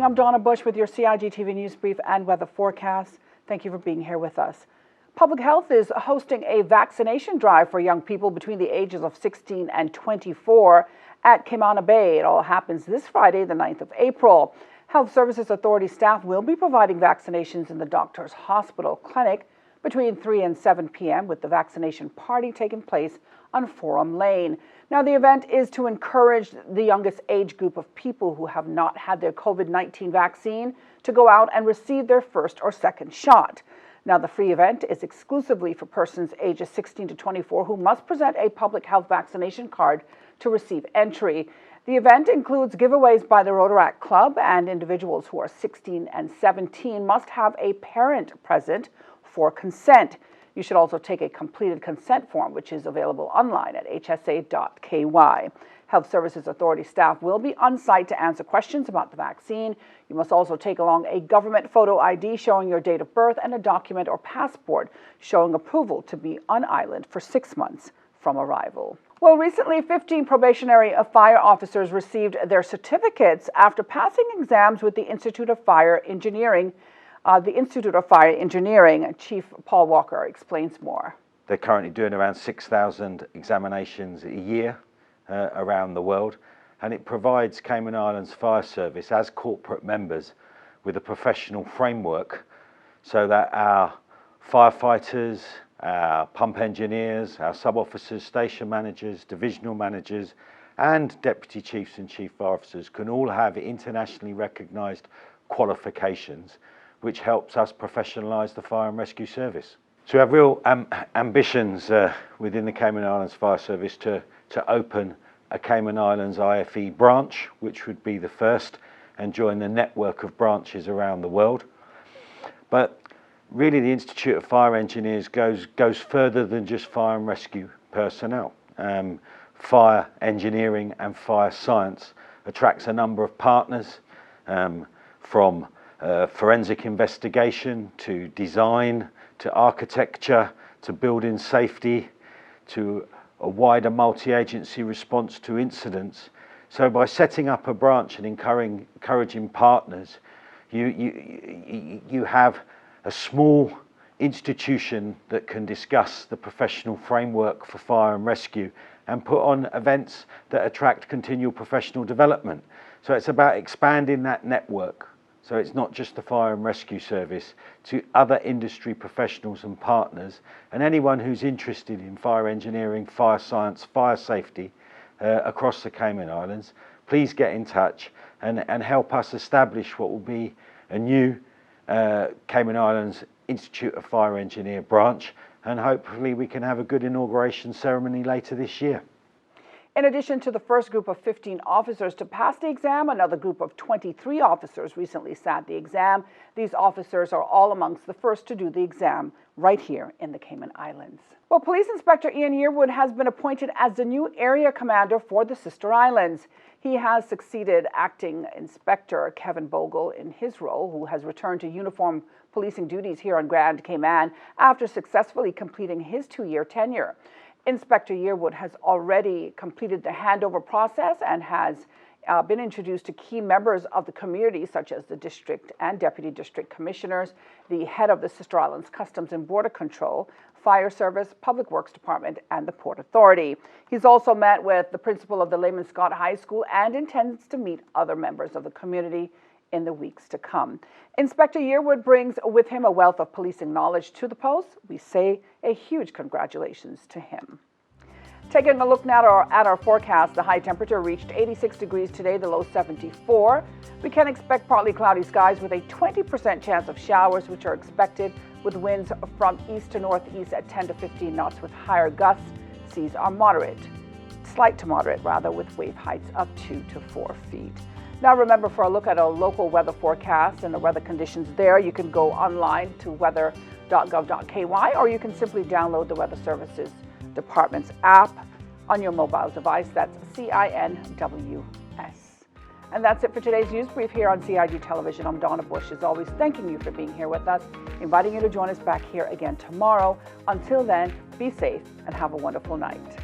I'm Donna Bush with your CIG TV News Brief and weather forecast. Thank you for being here with us. Public Health is hosting a vaccination drive for young people between the ages of 16 and 24 at Cayman Bay. It all happens this Friday, the 9th of April. Health Services Authority staff will be providing vaccinations in the Doctors Hospital Clinic between 3 and 7 p.m. with the vaccination party taking place on Forum Lane. Now, the event is to encourage the youngest age group of people who have not had their COVID-19 vaccine to go out and receive their first or second shot. Now, the free event is exclusively for persons ages 16 to 24 who must present a public health vaccination card to receive entry. The event includes giveaways by the Rotaract Club, and individuals who are 16 and 17 must have a parent present for consent. You should also take a completed consent form, which is available online at hsa.ky. Health Services Authority staff will be on site to answer questions about the vaccine. You must also take along a government photo ID showing your date of birth and a document or passport showing approval to be on island for 6 months from arrival. Well, recently, 15 probationary fire officers received their certificates after passing exams with the Institute of Fire Engineering. Chief Paul Walker explains more. They're currently doing around 6,000 examinations a year around the world, and it provides Cayman Islands Fire Service as corporate members with a professional framework so that our firefighters, our pump engineers, our sub-officers, station managers, divisional managers, and deputy chiefs and chief fire officers can all have internationally recognised qualifications, which helps us professionalise the fire and rescue service. So we have real ambitions within the Cayman Islands Fire Service to open a Cayman Islands IFE branch, which would be the first and join the network of branches around the world. But really the Institute of Fire Engineers goes further than just fire and rescue personnel. Fire engineering and fire science attracts a number of partners from forensic investigation to design to architecture to building safety to a wider multi-agency response to incidents. So by setting up a branch and encouraging partners, you have a small institution that can discuss the professional framework for fire and rescue and put on events that attract continual professional development. So it's about expanding that network. So it's not just the fire and rescue service, to other industry professionals and partners, and anyone who's interested in fire engineering, fire science, fire safety across the Cayman Islands, please get in touch and help us establish what will be a new Cayman Islands Institute of Fire Engineer branch, and hopefully we can have a good inauguration ceremony later this year. In addition to the first group of 15 officers to pass the exam, another group of 23 officers recently sat the exam. These officers are all amongst the first to do the exam right here in the Cayman Islands. Well, Police Inspector Ian Yearwood has been appointed as the new area commander for the Sister Islands. He has succeeded Acting Inspector Kevin Bogle in his role, who has returned to uniform policing duties here on Grand Cayman after successfully completing his 2-year tenure. Inspector Yearwood has already completed the handover process and has been introduced to key members of the community, such as the district and deputy district commissioners, the head of the Sister Islands Customs and Border Control, Fire Service, Public Works Department, and the Port Authority. He's also met with the principal of the Lehman Scott High School and intends to meet other members of the community in the weeks to come. Inspector Yearwood brings with him a wealth of policing knowledge to the post. We say a huge congratulations to him. Taking a look now at our forecast, the high temperature reached 86 degrees today, the low 74. We can expect partly cloudy skies with a 20% chance of showers, which are expected with winds from east to northeast at 10 to 15 knots with higher gusts. Seas are moderate, slight to moderate rather, with wave heights of 2 to 4 feet. Now remember, for a look at a local weather forecast and the weather conditions there, you can go online to weather.gov.ky, or you can simply download the Weather Services Department's app on your mobile device. That's CINWS. And that's it for today's news brief here on CIG Television. I'm Donna Bush, as always, thanking you for being here with us, inviting you to join us back here again tomorrow. Until then, be safe and have a wonderful night.